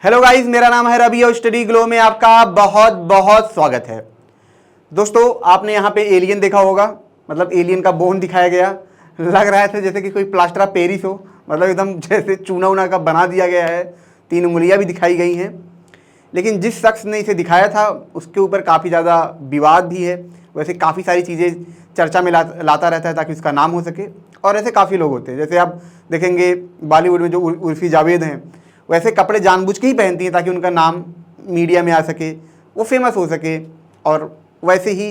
Hello guys, मेरा नाम है रवि और स्टडी ग्लो में आपका बहुत बहुत स्वागत है। दोस्तों, आपने यहाँ पे एलियन देखा होगा, मतलब एलियन का बोन दिखाया गया। लग रहा था जैसे कि कोई प्लास्टर ऑफ पेरिस हो, मतलब एकदम जैसे चूना उना का बना दिया गया है। 3 उंगलियाँ भी दिखाई गई हैं। लेकिन जिस शख्स ने इसे दिखाया था उसके ऊपर काफ़ी ज़्यादा विवाद भी है। वैसे काफ़ी सारी चीज़ें चर्चा में लाता रहता है ताकि उसका नाम हो सके। और ऐसे काफ़ी लोग होते हैं, जैसे आप देखेंगे बॉलीवुड में जो उर्फी जावेद हैं, वैसे कपड़े जानबूझ के ही पहनती हैं ताकि उनका नाम मीडिया में आ सके, वो फेमस हो सके। और वैसे ही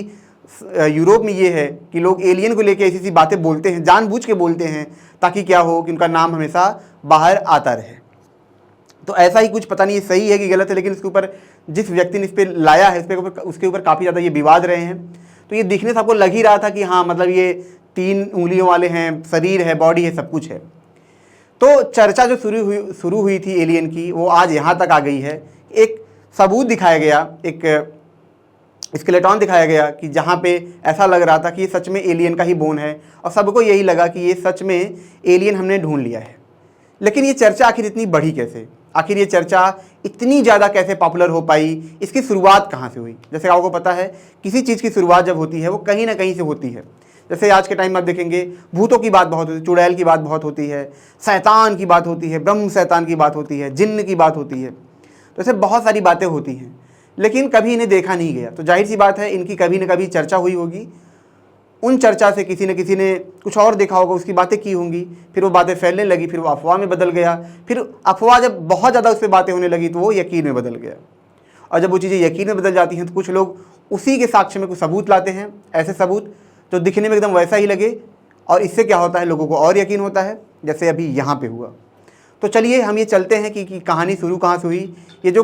यूरोप में ये है कि लोग एलियन को लेकर ऐसी बातें बोलते हैं, जानबूझ के बोलते हैं ताकि क्या हो कि उनका नाम हमेशा बाहर आता रहे। तो ऐसा ही कुछ, पता नहीं ये सही है कि गलत है, लेकिन इसके ऊपर जिस व्यक्ति ने इस पर लाया है उसके ऊपर काफ़ी ज़्यादा ये विवाद रहे हैं। तो ये दिखने से आपको लग ही रहा था कि हाँ, मतलब ये 3 उंगलियों वाले हैं, शरीर है, बॉडी है, सब कुछ है। तो चर्चा जो शुरू हुई थी एलियन की, वो आज यहाँ तक आ गई है। एक सबूत दिखाया गया, एक स्केलेटन दिखाया गया कि जहाँ पे ऐसा लग रहा था कि ये सच में एलियन का ही बोन है, और सबको यही लगा कि ये सच में एलियन हमने ढूंढ लिया है। लेकिन ये चर्चा आखिर इतनी बढ़ी कैसे? आखिर ये चर्चा इतनी ज़्यादा कैसे पॉपुलर हो पाई? इसकी शुरुआत कहाँ से हुई? जैसे आपको पता है, किसी चीज़ की शुरुआत जब होती है वो कहीं ना कहीं से होती है। जैसे आज के टाइम में आप देखेंगे, भूतों की बात बहुत होती है, चुड़ैल की बात बहुत होती है, शैतान की बात होती है, ब्रह्म शैतान की बात होती है, जिन्न की बात होती है। तो ऐसे बहुत सारी बातें होती हैं, लेकिन कभी इन्हें देखा नहीं गया। तो जाहिर सी बात है, इनकी कभी न कभी चर्चा हुई होगी। उन चर्चा से किसी न किसी ने कुछ और देखा होगा, उसकी बातें की होंगी, फिर वो बातें फैलने लगी, फिर वो अफवाह में बदल गया। फिर अफवाह जब बहुत ज़्यादा उस पर बातें होने लगी तो वो यकीन में बदल गया। और जब वो चीज़ें यकीन में बदल जाती हैं तो कुछ लोग उसी के साक्ष्य में कुछ सबूत लाते हैं, ऐसे सबूत जो दिखने में एकदम वैसा ही लगे, और इससे क्या होता है, लोगों को और यकीन होता है, जैसे अभी यहाँ पे हुआ। तो चलिए हम ये चलते हैं कि कहानी शुरू कहाँ से हुई। ये जो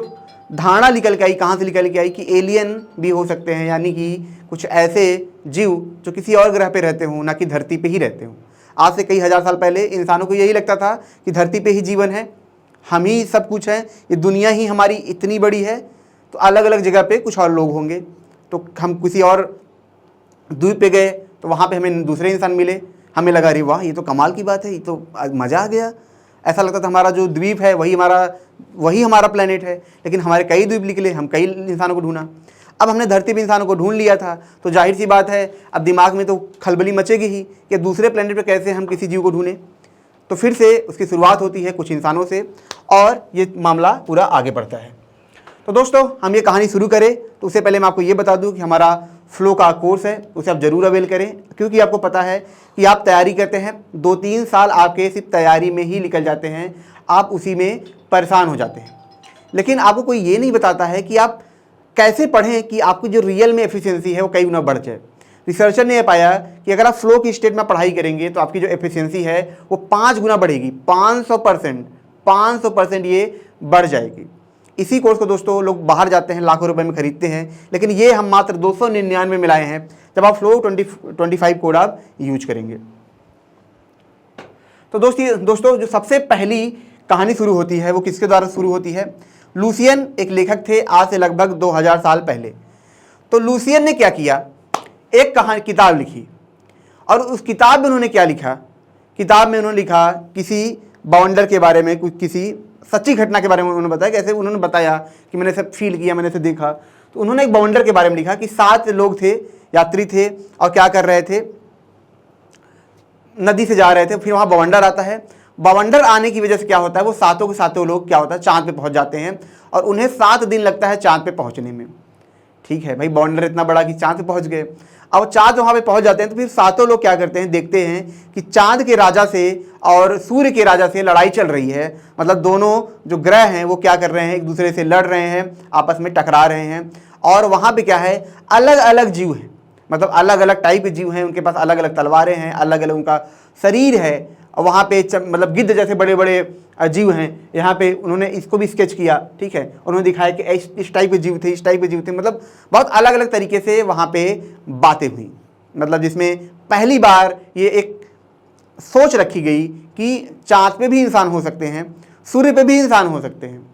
धारणा निकल के आई, कहाँ से निकल के आई कि एलियन भी हो सकते हैं, यानी कि कुछ ऐसे जीव जो किसी और ग्रह पे रहते हों, ना कि धरती पे ही रहते हों। आज से कई हज़ार साल पहले इंसानों को यही लगता था कि धरती पे ही जीवन है, हम ही सब कुछ है, ये दुनिया ही हमारी इतनी बड़ी है, तो अलग अलग जगह पे कुछ और लोग होंगे। तो हम किसी और द्वीप पे गए तो वहाँ पे हमें दूसरे इंसान मिले, हमें लगा अरे वाह, ये तो कमाल की बात है, ये तो मज़ा आ गया। ऐसा लगता था हमारा जो द्वीप है वही हमारा प्लेनेट है। लेकिन हमारे कई द्वीप निकले, हम कई इंसानों को ढूंढा। अब हमने धरती पे इंसानों को ढूंढ लिया था, तो जाहिर सी बात है अब दिमाग में तो खलबली मचेगी ही कि दूसरे प्लेनेट पे कैसे हम किसी जीव को ढूंढें। तो फिर से उसकी शुरुआत होती है कुछ इंसानों से, और ये मामला पूरा आगे बढ़ता है। तो दोस्तों, हम ये कहानी शुरू करें तो उससे पहले मैं आपको ये बता दूं कि हमारा फ्लो का कोर्स है, उसे आप ज़रूर अवेल करें, क्योंकि आपको पता है कि आप तैयारी करते हैं, 2-3 साल आपके सिर्फ तैयारी में ही निकल जाते हैं, आप उसी में परेशान हो जाते हैं। लेकिन आपको कोई ये नहीं बताता है कि आप कैसे पढ़ें कि आपकी जो रियल में एफिशिएंसी है वो कई गुना बढ़ जाए। रिसर्चर ने यह पाया कि अगर आप फ्लो की स्टेट में पढ़ाई करेंगे तो आपकी जो एफिशिएंसी है वो 5 गुना बढ़ेगी, 500% ये बढ़ जाएगी। इसी कोर्स को दोस्तों लोग बाहर जाते हैं, लाखों रुपए में खरीदते हैं, लेकिन ये हम मात्र 299 में लाए हैं जब आप फ्लो 25 कोड आप यूज करेंगे। तो दोस्तों जो सबसे पहली कहानी शुरू होती है वो किसके द्वारा शुरू होती है? लुसियन एक लेखक थे, आज से लगभग 2000 साल पहले। तो लुसियन ने क्या किया, एक किताब लिखी, और उस किताब में उन्होंने क्या लिखा? किताब में उन्होंने लिखा किसी बाउंडर के बारे में, किसी सच्ची घटना के बारे में उन्होंने बताया। कैसे? उन्होंने बताया कि मैंने सब फील किया, मैंने इसे देखा। तो उन्होंने एक बाउंडर के बारे में लिखा कि 7 लोग थे, यात्री थे, और क्या कर रहे थे, नदी से जा रहे थे। फिर वहाँ बाउंडर आता है। बाउंडर आने की वजह से क्या होता है, वो सातों के सातों लोग क्या होता है, चांद पे पहुँच जाते हैं, और उन्हें 7 दिन लगता है चांद पे पहुँचने में। ठीक है भाई, बाउंडर इतना बड़ा कि चांद पे पहुँच गए। अब चांद वहाँ पे पहुँच जाते हैं तो फिर सातों लोग क्या करते हैं, देखते हैं कि चांद के राजा से और सूर्य के राजा से लड़ाई चल रही है। मतलब दोनों जो ग्रह हैं वो क्या कर रहे हैं, एक दूसरे से लड़ रहे हैं, आपस में टकरा रहे हैं। और वहाँ पे क्या है, अलग अलग जीव हैं, मतलब अलग अलग टाइप के जीव हैं, उनके पास अलग अलग तलवारें हैं, अलग अलग उनका शरीर है। और वहाँ पे मतलब गिद्ध जैसे बड़े बड़े जीव हैं। यहाँ पे उन्होंने इसको भी स्केच किया, ठीक है, उन्होंने दिखाया कि इस टाइप के जीव थे, इस टाइप के जीव थे। मतलब बहुत अलग अलग तरीके से वहाँ पे बातें हुई, मतलब जिसमें पहली बार ये एक सोच रखी गई कि चाँद पे भी इंसान हो सकते हैं, सूर्य पे भी इंसान हो सकते हैं।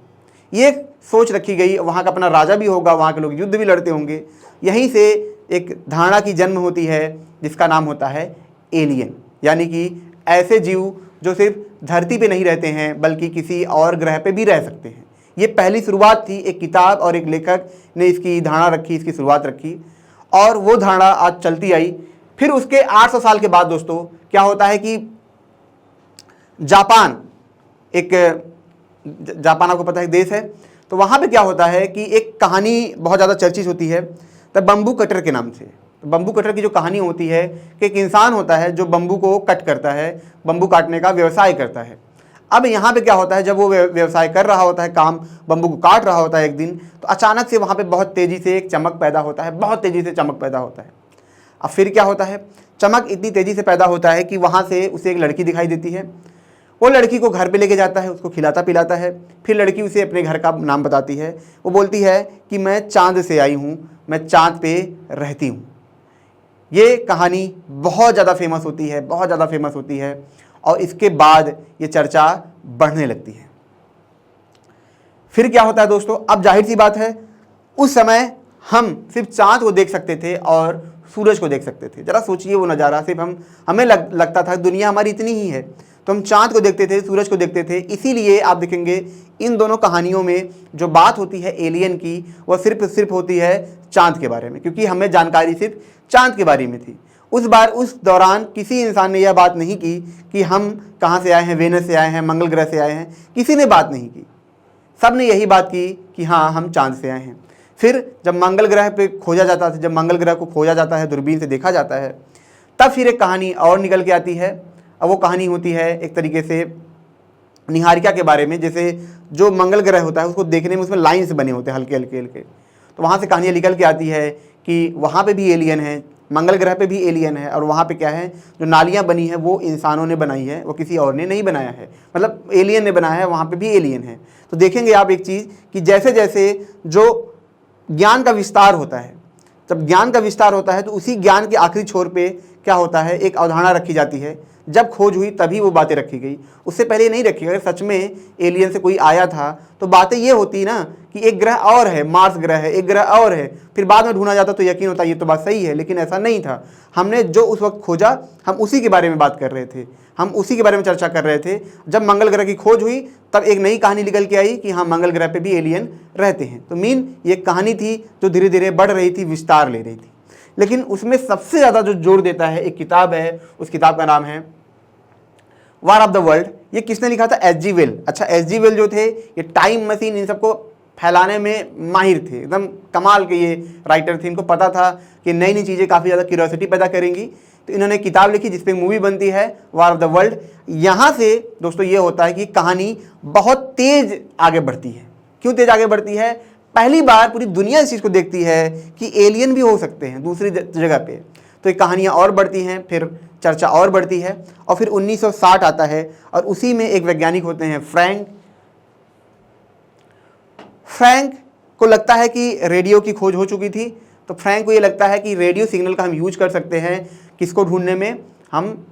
ये सोच रखी गई। वहाँ का अपना राजा भी होगा, वहाँ के लोग युद्ध भी लड़ते होंगे। यहीं से एक धारणा की जन्म होती है जिसका नाम होता है एलियन, यानी कि ऐसे जीव जो सिर्फ धरती पे नहीं रहते हैं बल्कि किसी और ग्रह पे भी रह सकते हैं। ये पहली शुरुआत थी, एक किताब और एक लेखक ने इसकी धारणा रखी, इसकी शुरुआत रखी और वो धारणा आज चलती आई। फिर उसके 800 साल के बाद दोस्तों क्या होता है कि जापान आपको पता है देश है, तो वहाँ पे क्या होता है कि एक कहानी बहुत ज़्यादा चर्चित होती है द बम्बू कटर के नाम से। तो बम्बू कटर की जो कहानी होती है कि एक इंसान होता है जो बम्बू को कट करता है, बम्बू काटने का व्यवसाय करता है। अब यहाँ पे क्या होता है, जब वो व्यवसाय कर रहा होता है, काम बम्बू को काट रहा होता है एक दिन, तो अचानक से वहाँ पे बहुत तेज़ी से एक चमक पैदा होता है, बहुत तेज़ी से चमक पैदा होता है। अब फिर क्या होता है, चमक इतनी तेज़ी से पैदा होता है कि वहाँ से उसे एक लड़की दिखाई देती है। वो लड़की को घर पे लेके जाता है, उसको खिलाता पिलाता है। फिर लड़की उसे अपने घर का नाम बताती है। वो बोलती है कि मैं चाँद से आई हूँ, मैं चाँद पे रहती हूँ। ये कहानी बहुत ज़्यादा फेमस होती है, बहुत ज़्यादा फेमस होती है और इसके बाद ये चर्चा बढ़ने लगती है। फिर क्या होता है दोस्तों, अब जाहिर सी बात है उस समय हम सिर्फ चाँद को देख सकते थे और सूरज को देख सकते थे। ज़रा सोचिए वो नज़ारा, सिर्फ हमें लगता था दुनिया हमारी इतनी ही है, तो हम चाँद को देखते थे, सूरज को देखते थे। इसीलिए आप देखेंगे इन दोनों कहानियों में जो बात होती है एलियन की, वह सिर्फ होती है चाँद के बारे में, क्योंकि हमें जानकारी सिर्फ चाँद के बारे में थी। उस दौरान किसी इंसान ने यह बात नहीं की कि हम कहाँ से आए हैं, वेनस से आए हैं, मंगल ग्रह से आए हैं, किसी ने बात नहीं की। सब ने यही बात की कि हाँ हम चाँद से आए हैं। फिर जब मंगल ग्रह पे खोजा जाता था, जब मंगल ग्रह को खोजा जाता है, दूरबीन से देखा जाता है, तब फिर एक कहानी और निकल के आती है। अब वो कहानी होती है एक तरीके से निहारिका के बारे में। जैसे जो मंगल ग्रह होता है उसको देखने में उसमें लाइन्स बने होते हैं हल्के हल्के, तो वहाँ से कहानियाँ निकल के आती है कि वहाँ पे भी एलियन है, मंगल ग्रह पे भी एलियन है। और वहाँ पे क्या है, जो नालियाँ बनी है वो इंसानों ने बनाई है, वो किसी और ने नहीं बनाया है, मतलब एलियन ने बनाया है, वहाँ पे भी एलियन है। तो देखेंगे आप एक चीज़ कि जैसे जैसे जो ज्ञान का विस्तार होता है, जब ज्ञान का विस्तार होता है तो उसी ज्ञान के आखिरी छोर पे क्या होता है, एक अवधारणा रखी जाती है। जब खोज हुई तभी वो बातें रखी गई, उससे पहले नहीं रखी गई। अगर सच में एलियन से कोई आया था तो बातें ये होती ना कि एक ग्रह और है, मार्स ग्रह है, एक ग्रह और है, फिर बाद में ढूंढा जाता तो यकीन होता ये तो बात सही है, लेकिन ऐसा नहीं था। हमने जो उस वक्त खोजा हम उसी के बारे में बात कर रहे थे, हम उसी के बारे में चर्चा कर रहे थे। जब मंगल ग्रह की खोज हुई तब एक नई कहानी निकल के आई कि हाँ मंगल ग्रह पे भी एलियन रहते हैं। तो मीन ये कहानी थी जो धीरे धीरे बढ़ रही थी, विस्तार ले रही थी। लेकिन उसमें सबसे ज़्यादा जो जोर देता है एक किताब है, उस किताब का नाम है वार ऑफ द वर्ल्ड। ये किसने लिखा था, एच.जी. वेल। अच्छा, एच.जी. वेल जो थे ये टाइम मशीन इन सबको फैलाने में माहिर थे, एकदम कमाल के ये राइटर थे। इनको पता था कि नई नई चीज़ें काफ़ी ज़्यादा क्यूरियोसिटी पैदा करेंगी, तो इन्होंने किताब लिखी जिस पे मूवी बनती है वार ऑफ द वर्ल्ड। यहाँ से दोस्तों ये होता है कि कहानी बहुत तेज़ आगे बढ़ती है। क्यों तेज़ आगे बढ़ती है, पहली बार पूरी दुनिया इस चीज़ को देखती है कि एलियन भी हो सकते हैं दूसरी जगह पे। तो ये कहानियाँ और बढ़ती हैं, फिर चर्चा और बढ़ती है और फिर 1960 आता है और उसी में एक वैज्ञानिक होते हैं फ्रैंक को लगता है कि रेडियो की खोज हो चुकी थी। तो फ्रैंक को ये लगता है कि रेडियो सिग्नल का हम यूज कर सकते हैं किसको ढूंढने में, हम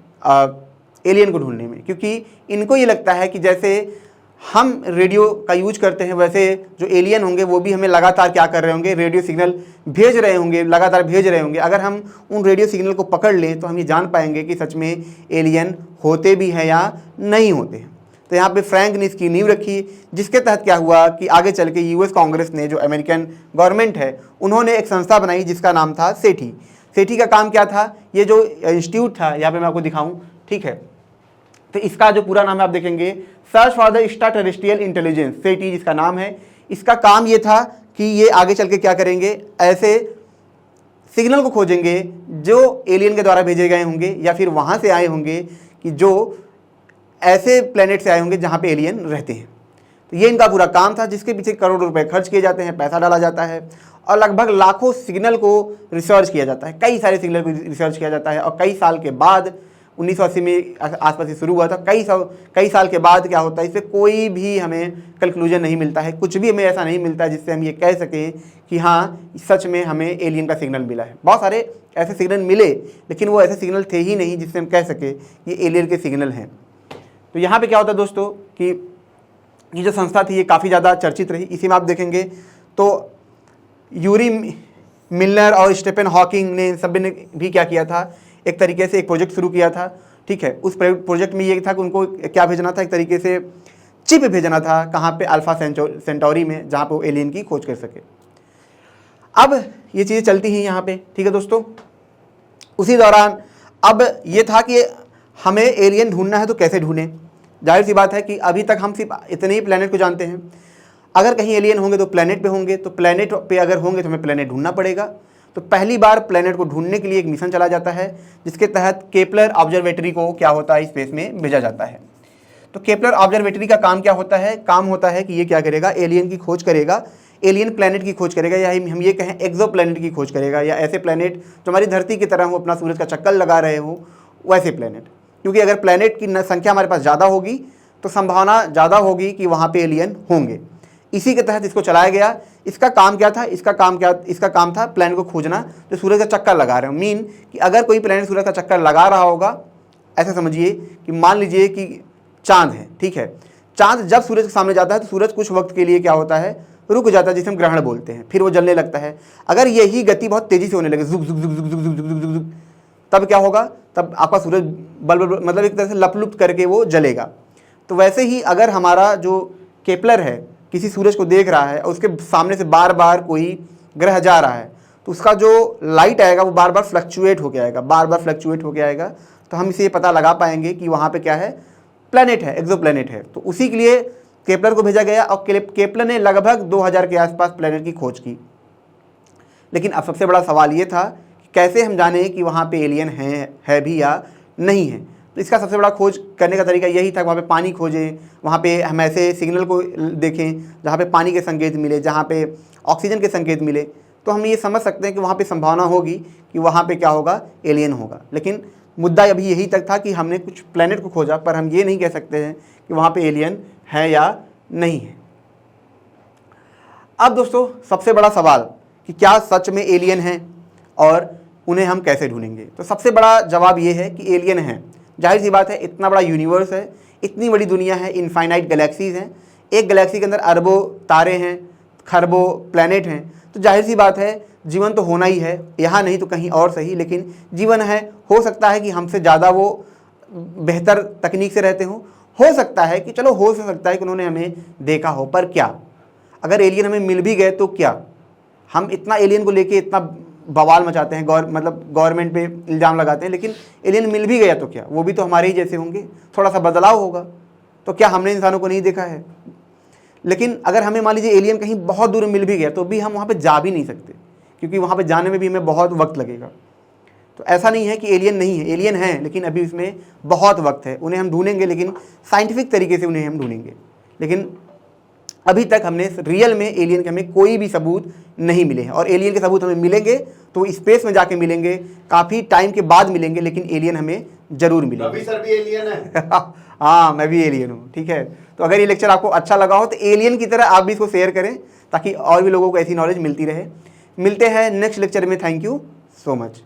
एलियन को ढूंढने में। क्योंकि इनको ये लगता है कि जैसे हम रेडियो का यूज करते हैं वैसे जो एलियन होंगे वो भी हमें लगातार क्या कर रहे होंगे, रेडियो सिग्नल भेज रहे होंगे, लगातार भेज रहे होंगे। अगर हम उन रेडियो सिग्नल को पकड़ लें तो हम ये जान पाएंगे कि सच में एलियन होते भी हैं या नहीं होते हैं। तो यहाँ पे फ्रैंक ने इसकी नींव रखी, जिसके तहत क्या हुआ कि आगे चल के यूएस कांग्रेस ने, जो अमेरिकन गवर्नमेंट है, उन्होंने एक संस्था बनाई जिसका नाम था सेठी। सेठी का काम क्या था, ये जो इंस्टीट्यूट था, यहाँ पे मैं आपको दिखाऊँ, ठीक है, तो इसका जो पूरा नाम है आप देखेंगे, search for the extra terrestrial intelligence, SETI जिसका नाम है। इसका काम ये था कि ये आगे चल के क्या करेंगे, ऐसे सिग्नल को खोजेंगे जो एलियन के द्वारा भेजे गए होंगे या फिर वहाँ से आए होंगे, कि जो ऐसे प्लेनेट से आए होंगे जहाँ पे एलियन रहते हैं। तो ये इनका पूरा काम था, जिसके पीछे करोड़ों रुपए खर्च किए जाते हैं, पैसा डाला जाता है और लगभग लाखों सिग्नल को रिसर्च किया जाता है, कई सारे सिग्नल को रिसर्च किया जाता है। और कई साल के बाद 1980 में आसपास से शुरू हुआ था, कई साल के बाद क्या होता है, इससे कोई भी हमें कंक्लूजन नहीं मिलता है, कुछ भी हमें ऐसा नहीं मिलता है जिससे हम ये कह सकें कि हाँ सच में हमें एलियन का सिग्नल मिला है। बहुत सारे ऐसे सिग्नल मिले, लेकिन वो ऐसे सिग्नल थे ही नहीं जिससे हम कह सके ये एलियन के सिग्नल हैं। तो यहाँ पे क्या होता है दोस्तों कि ये जो संस्था थी ये काफ़ी ज़्यादा चर्चित रही। इसी में आप देखेंगे तो यूरी मिलनर और स्टीफन हॉकिंग ने, इन सब ने भी क्या किया था, एक तरीके से एक प्रोजेक्ट शुरू किया था, ठीक है। उस प्रोजेक्ट में ये था कि उनको क्या भेजना था, एक तरीके से चिप भेजना था, कहाँ पे, अल्फा सेंटोरी में, जहाँ पे वो एलियन की खोज कर सके। अब ये चीज़ें चलती हैं यहाँ पे, ठीक है दोस्तों। उसी दौरान अब ये था कि हमें एलियन ढूंढना है तो कैसे ढूंढें। जाहिर सी बात है कि अभी तक हम सिर्फ इतने ही प्लेनेट को जानते हैं। अगर कहीं एलियन होंगे तो प्लेनेट पे होंगे, तो प्लेनेट पे अगर होंगे तो हमें प्लेनेट ढूंढना पड़ेगा। तो पहली बार प्लेनेट को ढूंढने के लिए एक मिशन चला जाता है, जिसके तहत केपलर ऑब्जर्वेटरी को क्या होता है, स्पेस में भेजा जाता है। तो केपलर ऑब्जर्वेटरी का काम क्या होता है? काम होता है कि ये क्या करेगा, एलियन की खोज करेगा, एलियन प्लेनेट की खोज करेगा, या हम ये कहें एक्सो प्लेनेट की खोज करेगा, या ऐसे प्लेनेट जो हमारी धरती की तरह हो, अपना सूरज का चक्कर लगा रहे हो, वैसे प्लेनेट। क्योंकि अगर प्लेनेट की संख्या हमारे पास ज़्यादा होगी तो संभावना ज़्यादा होगी कि वहाँ पे एलियन होंगे। इसी के तहत इसको चलाया गया। इसका काम क्या था? इसका काम था प्लेनेट को खोजना जो सूरज का चक्कर लगा रहे हो। मीन कि अगर कोई प्लेनेट सूरज का चक्कर लगा रहा होगा, ऐसा समझिए कि मान लीजिए कि चांद है, ठीक है। चांद जब सूरज के सामने जाता है तो सूरज कुछ वक्त के लिए क्या होता है, रुक जाता है, जिसे हम ग्रहण बोलते हैं, फिर वो जलने लगता है। अगर यही गति बहुत तेजी से होने लगे, जुक जुक जुक जुक जुक जुक जुक जुक जुक, तब क्या होगा, तब आपका सूरज बल मतलब एक तरह से लपलुप्त करके वो जलेगा। तो वैसे ही अगर हमारा जो केपलर है किसी सूरज को देख रहा है और उसके सामने से बार बार कोई ग्रह जा रहा है, तो उसका जो लाइट आएगा वो बार बार फ्लक्चुएट होके आएगा, बार बार फ्लक्चुएट होके आएगा। तो हम इसे ये पता लगा पाएंगे कि वहाँ पे क्या है, प्लेनेट है, एक्सो प्लेनेट है। तो उसी के लिए केपलर को भेजा गया और केपलर ने लगभग 2000 के आसपास प्लेनेट की खोज की। लेकिन अब सबसे बड़ा सवाल ये था कि कैसे हम जाने कि वहाँ पे एलियन है भी या नहीं है। तो इसका सबसे बड़ा खोज करने का तरीका यही था, वहाँ पे पानी खोजें, वहाँ पे हम ऐसे सिग्नल को देखें जहाँ पे पानी के संकेत मिले, जहाँ पे ऑक्सीजन के संकेत मिले, तो हम ये समझ सकते हैं कि वहाँ पे संभावना होगी कि वहाँ पे क्या होगा, एलियन होगा। लेकिन मुद्दा अभी यही तक था कि हमने कुछ प्लेनेट को खोजा, पर हम ये नहीं कह सकते हैं कि वहाँ पे एलियन है या नहीं है। अब दोस्तों सबसे बड़ा सवाल कि क्या सच में एलियन हैं और उन्हें हम कैसे ढूंढेंगे। तो सबसे बड़ा जवाब ये है कि एलियन हैं। जाहिर सी बात है, इतना बड़ा यूनिवर्स है, इतनी बड़ी दुनिया है, इनफाइनाइट गैलेक्सीज हैं, एक गैलेक्सी के अंदर अरबों तारे हैं, खरबों प्लेनेट हैं। तो जाहिर सी बात है जीवन तो होना ही है, यहाँ नहीं तो कहीं और सही, लेकिन जीवन है। हो सकता है कि हमसे ज़्यादा वो बेहतर तकनीक से रहते हो सकता है कि चलो हो सकता है कि उन्होंने हमें देखा हो, पर क्या अगर एलियन हमें मिल भी गए तो क्या? हम इतना एलियन को लेके इतना बवाल मचाते हैं, गवर्नमेंट पे इल्ज़ाम लगाते हैं, लेकिन एलियन मिल भी गया तो क्या? वो भी तो हमारे ही जैसे होंगे, थोड़ा सा बदलाव होगा। तो क्या हमने इंसानों को नहीं देखा है? लेकिन अगर हमें मान लीजिए एलियन कहीं बहुत दूर मिल भी गया तो भी हम वहाँ पे जा भी नहीं सकते, क्योंकि वहाँ पे जाने में भी हमें बहुत वक्त लगेगा। तो ऐसा नहीं है कि एलियन नहीं है, एलियन है, लेकिन अभी उसमें बहुत वक्त है। उन्हें हम ढूंढेंगे, लेकिन साइंटिफिक तरीके से उन्हें हम ढूंढेंगे। लेकिन अभी तक हमने रियल में एलियन के हमें कोई भी सबूत नहीं मिले हैं, और एलियन के सबूत हमें मिलेंगे तो स्पेस में जाके मिलेंगे, काफ़ी टाइम के बाद मिलेंगे, लेकिन एलियन हमें जरूर मिलेंगे। रवि सर भी एलियन है। हाँ, मैं भी एलियन हूँ, ठीक है। तो अगर ये लेक्चर आपको अच्छा लगा हो तो एलियन की तरह आप भी इसको शेयर करें, ताकि और भी लोगों को ऐसी नॉलेज मिलती रहे। मिलते हैं नेक्स्ट लेक्चर में। Thank you so much.